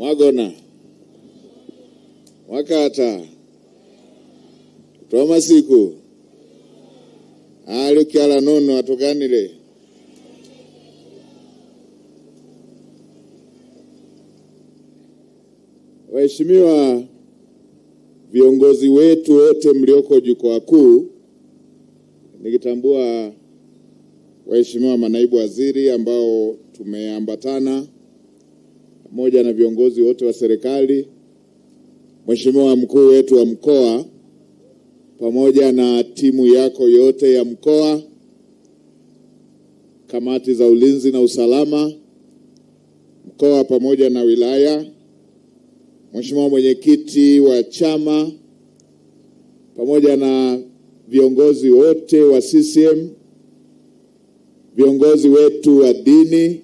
Mwagona Wakata Tomasiku Alukiala nono atuganile. Waheshimiwa viongozi wetu wote mlioko jukwaa kuu, nikitambua waheshimiwa manaibu waziri ambao tumeambatana pamoja na viongozi wote wa serikali, Mheshimiwa mkuu wetu wa mkoa pamoja na timu yako yote ya mkoa, kamati za ulinzi na usalama mkoa pamoja na wilaya, Mheshimiwa mwenyekiti wa chama pamoja na viongozi wote wa CCM, viongozi wetu wa dini,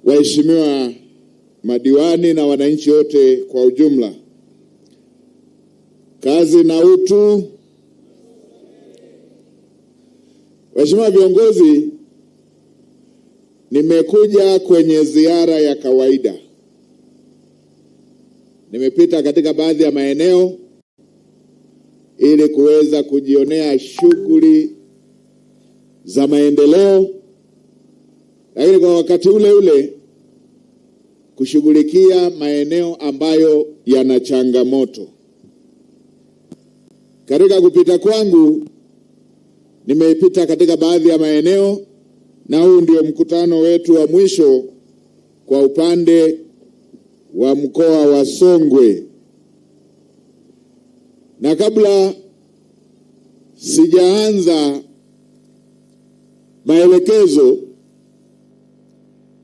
waheshimiwa madiwani na wananchi wote kwa ujumla. Kazi na utu. Waheshimiwa viongozi, nimekuja kwenye ziara ya kawaida. Nimepita katika baadhi ya maeneo ili kuweza kujionea shughuli za maendeleo, lakini kwa wakati ule ule kushughulikia maeneo ambayo yana changamoto. Katika kupita kwangu nimepita katika baadhi ya maeneo, na huu ndio mkutano wetu wa mwisho kwa upande wa mkoa wa Songwe. Na kabla sijaanza maelekezo,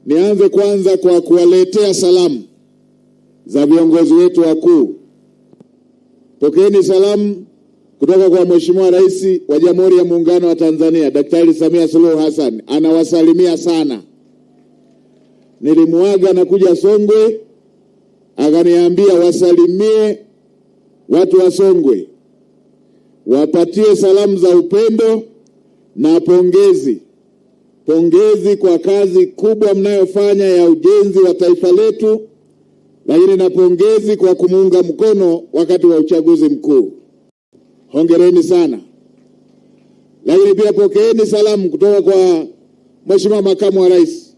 nianze kwanza kwa kuwaletea salamu za viongozi wetu wakuu. Pokeeni salamu kutoka kwa Mheshimiwa Rais wa Jamhuri ya Muungano wa Tanzania, Daktari Samia Suluhu Hassan. Anawasalimia sana. Nilimuaga na kuja Songwe, akaniambia wasalimie watu wa Songwe, wapatie salamu za upendo na pongezi. Pongezi kwa kazi kubwa mnayofanya ya ujenzi wa taifa letu, lakini na pongezi kwa kumuunga mkono wakati wa uchaguzi mkuu. Hongereni sana. Lakini pia pokeeni salamu kutoka kwa Mheshimiwa Makamu wa Rais,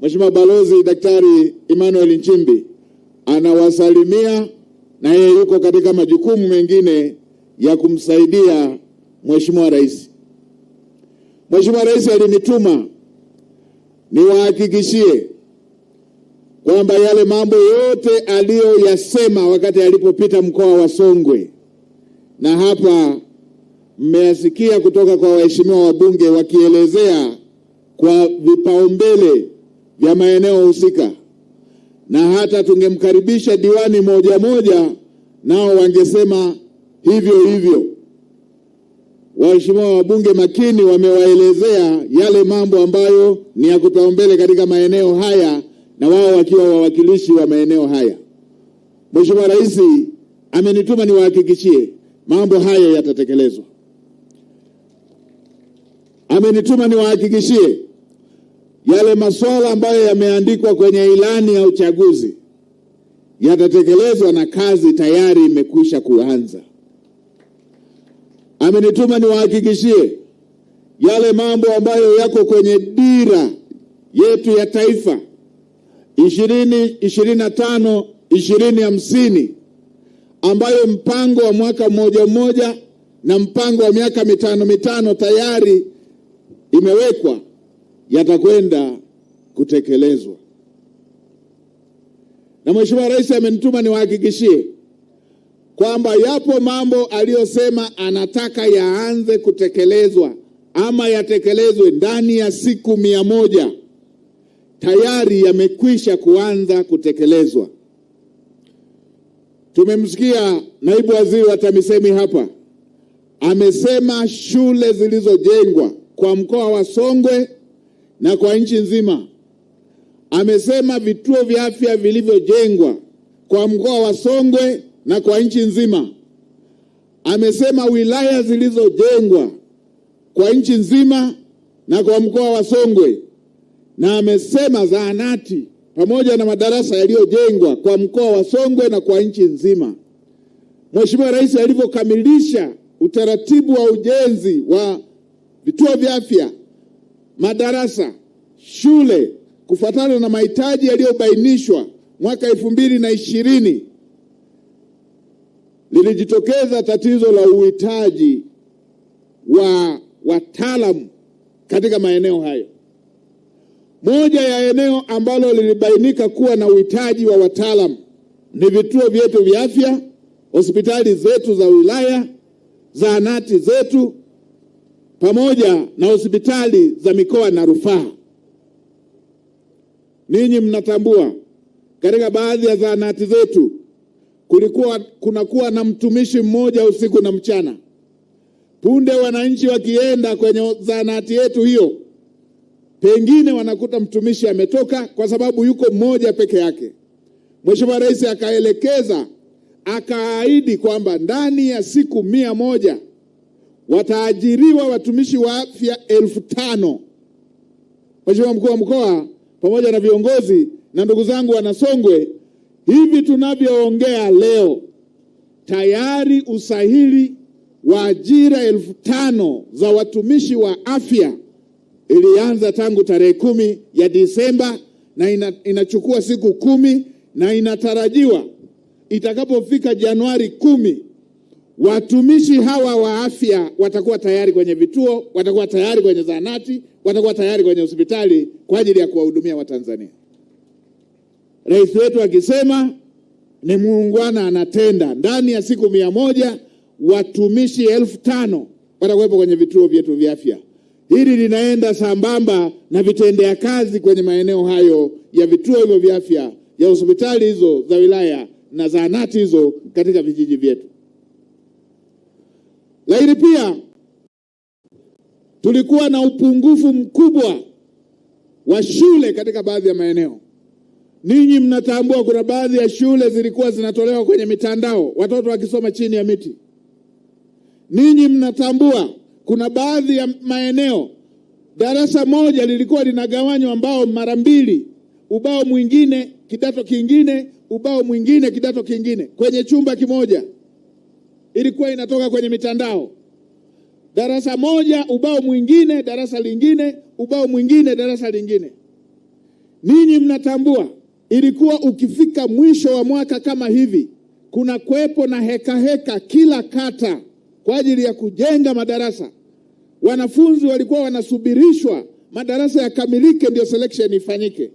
Mheshimiwa Balozi Daktari Emmanuel Nchimbi. Anawasalimia na yeye yuko katika majukumu mengine ya kumsaidia Mheshimiwa Rais. Mheshimiwa Rais alinituma niwahakikishie kwamba yale mambo yote aliyoyasema wakati alipopita mkoa wa Songwe, na hapa mmeyasikia kutoka kwa waheshimiwa wabunge wakielezea kwa vipaumbele vya maeneo husika, na hata tungemkaribisha diwani moja moja nao wangesema hivyo hivyo. Waheshimiwa wabunge makini wamewaelezea yale mambo ambayo ni ya kipaumbele katika maeneo haya, na wao wakiwa wawakilishi wa maeneo haya. Mheshimiwa Rais amenituma niwahakikishie mambo haya yatatekelezwa. Amenituma niwahakikishie yale masuala ambayo yameandikwa kwenye ilani ya uchaguzi yatatekelezwa, na kazi tayari imekwisha kuanza. Amenituma niwahakikishie yale mambo ambayo yako kwenye dira yetu ya taifa 2025 2050, ambayo mpango wa mwaka mmoja na mpango wa miaka mitano tayari imewekwa, yatakwenda kutekelezwa. Na Mheshimiwa Rais amenituma niwahakikishie kwamba yapo mambo aliyosema anataka yaanze kutekelezwa ama yatekelezwe ndani ya siku 100, tayari yamekwisha kuanza kutekelezwa. Tumemsikia naibu waziri wa TAMISEMI hapa, amesema shule zilizojengwa kwa mkoa wa Songwe na kwa nchi nzima. Amesema vituo vya afya vilivyojengwa kwa mkoa wa Songwe na kwa nchi nzima. Amesema wilaya zilizojengwa kwa nchi nzima na kwa mkoa wa Songwe, na amesema zahanati pamoja na madarasa yaliyojengwa kwa mkoa wa Songwe na kwa nchi nzima. Mheshimiwa Rais alivyokamilisha utaratibu wa ujenzi wa vituo vya afya, madarasa, shule kufuatana na mahitaji yaliyobainishwa mwaka 2020, lilijitokeza tatizo la uhitaji wa wataalamu katika maeneo hayo. Moja ya eneo ambalo lilibainika kuwa na uhitaji wa wataalamu ni vituo vyetu vya afya, hospitali zetu za wilaya, zahanati zetu, pamoja na hospitali za mikoa na rufaa. Ninyi mnatambua katika baadhi ya zahanati zetu kunakuwa na mtumishi mmoja usiku na mchana. Punde wananchi wakienda kwenye zahanati yetu hiyo, pengine wanakuta mtumishi ametoka kwa sababu yuko mmoja peke yake. Mheshimiwa Rais akaelekeza, akaahidi kwamba ndani ya siku 100 wataajiriwa watumishi wa afya 5,000. Mheshimiwa Mkuu wa Mkoa pamoja na viongozi na ndugu zangu wana Songwe, hivi tunavyoongea leo tayari usahili wa ajira 5,000 za watumishi wa afya ilianza tangu tarehe 10 ya Disemba na inachukua siku 10 na inatarajiwa itakapofika Januari 10 watumishi hawa wa afya watakuwa tayari kwenye vituo, watakuwa tayari kwenye zahanati, watakuwa tayari kwenye hospitali kwa ajili ya kuwahudumia Watanzania. Rais wetu akisema ni muungwana anatenda. Ndani ya siku 100 watumishi 5,000 watakuwepo kwenye vituo vyetu vya afya. Hili linaenda sambamba na vitendea kazi kwenye maeneo hayo ya vituo hivyo vya afya, ya hospitali hizo za wilaya na zahanati hizo katika vijiji vyetu. Lakini pia tulikuwa na upungufu mkubwa wa shule katika baadhi ya maeneo. Ninyi mnatambua kuna baadhi ya shule zilikuwa zinatolewa kwenye mitandao, watoto wakisoma chini ya miti. Ninyi mnatambua kuna baadhi ya maeneo darasa moja lilikuwa linagawanywa mbao mara 2, ubao mwingine kidato kingine, ubao mwingine kidato kingine kwenye chumba kimoja. Ilikuwa inatoka kwenye mitandao. Darasa moja, ubao mwingine, darasa lingine, ubao mwingine, darasa lingine. Ninyi mnatambua ilikuwa ukifika mwisho wa mwaka kama hivi, kuna kuwepo na heka kila kata kwa ajili ya kujenga madarasa. Wanafunzi walikuwa wanasubirishwa madarasa yakamilike ndio selection ifanyike.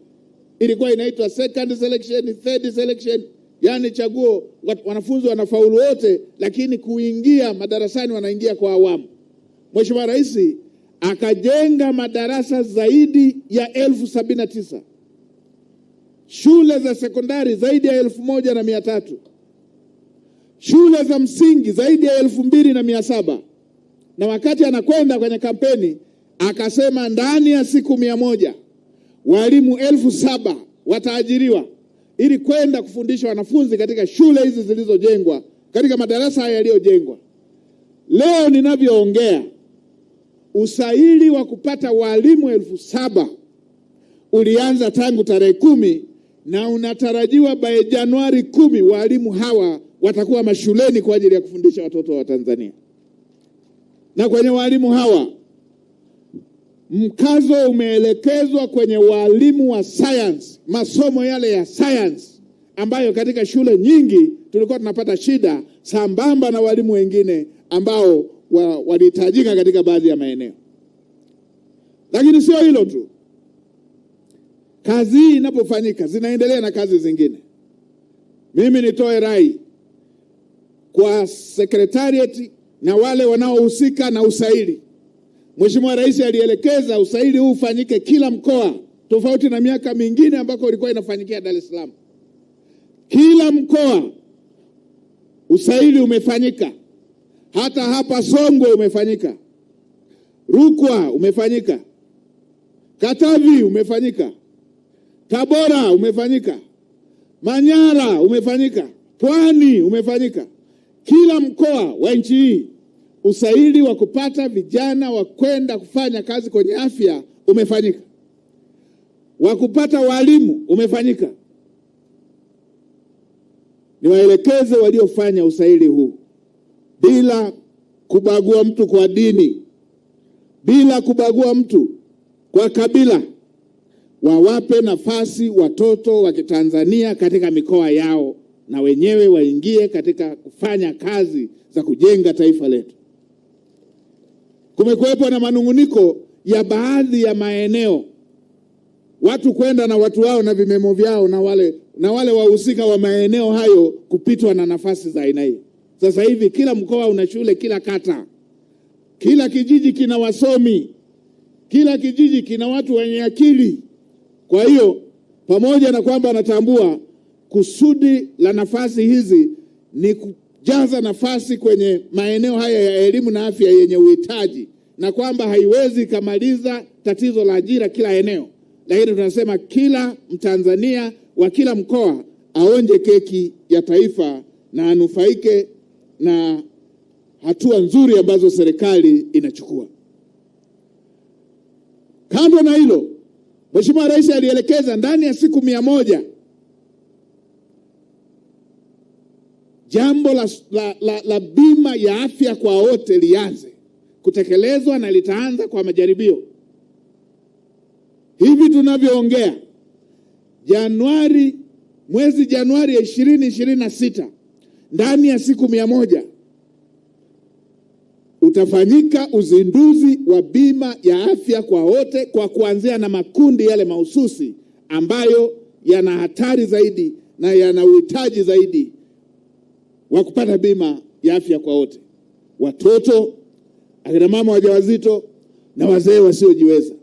Ilikuwa inaitwa second selection, third selection, yani chaguo, wanafunzi wanafaulu wote, lakini kuingia madarasani wanaingia kwa awamu. Mheshimiwa Rais akajenga madarasa zaidi ya 79,000. Shule za sekondari zaidi ya 1,300. Shule za msingi zaidi ya 2,700. Na wakati anakwenda kwenye kampeni akasema ndani ya siku 100 walimu 7,000 wataajiriwa ili kwenda kufundisha wanafunzi katika shule hizi zilizojengwa, katika madarasa haya yaliyojengwa. Leo ninavyoongea, usahili wa kupata walimu 7,000 ulianza tangu tarehe 10 na unatarajiwa by Januari 10 walimu hawa watakuwa mashuleni kwa ajili ya kufundisha watoto wa Tanzania. Na kwenye walimu hawa mkazo umeelekezwa kwenye walimu wa science, masomo yale ya science ambayo katika shule nyingi tulikuwa tunapata shida, sambamba na walimu wengine ambao walihitajika katika baadhi ya maeneo. Lakini sio hilo tu. Kazi hii inapofanyika zinaendelea na kazi zingine. Mimi nitoe rai kwa secretariat na wale wanaohusika na usaili. Mheshimiwa Rais alielekeza usaili huu ufanyike kila mkoa, tofauti na miaka mingine ambako ilikuwa inafanyikia Dar es Salaam. Kila mkoa usaili umefanyika. Hata hapa Songwe umefanyika. Rukwa umefanyika. Katavi umefanyika. Tabora umefanyika. Manyara umefanyika. Pwani umefanyika. Kila mkoa wa nchi hii usaili wa kupata vijana wa kwenda kufanya kazi kwenye afya umefanyika. wa kupata walimu umefanyika. Niwaelekeze waliofanya usaili huu, bila kubagua mtu kwa dini, bila kubagua mtu kwa kabila, wawape nafasi watoto wa Kitanzania katika mikoa yao, na wenyewe waingie katika kufanya kazi za kujenga taifa letu. Kumekuwepo na manunguniko ya baadhi ya maeneo, watu kwenda na watu wao na vimemo vyao, na wale wahusika wa maeneo hayo kupitwa na nafasi za aina hii. Sasa hivi kila mkoa una shule, kila kata, kila kijiji kina wasomi, kila kijiji kina watu wenye akili. Kwa hiyo pamoja na kwamba anatambua kusudi la nafasi hizi ni kujaza nafasi kwenye maeneo haya ya elimu na afya yenye uhitaji, na kwamba haiwezi kamaliza tatizo la ajira kila eneo, lakini tunasema kila Mtanzania wa kila mkoa aonje keki ya taifa na anufaike na hatua nzuri ambazo serikali inachukua. Kando na hilo, Mheshimiwa Rais alielekeza ndani ya siku 100 jambo la bima ya afya kwa wote lianze kutekelezwa, na litaanza kwa majaribio. Hivi tunavyoongea, mwezi Januari 2026, ndani ya siku 100 utafanyika uzinduzi wa bima ya afya kwa wote, kwa kuanzia na makundi yale mahususi ambayo yana hatari zaidi na yana uhitaji zaidi wa kupata bima ya afya kwa wote: watoto, akina mama wajawazito na wazee wasiojiweza.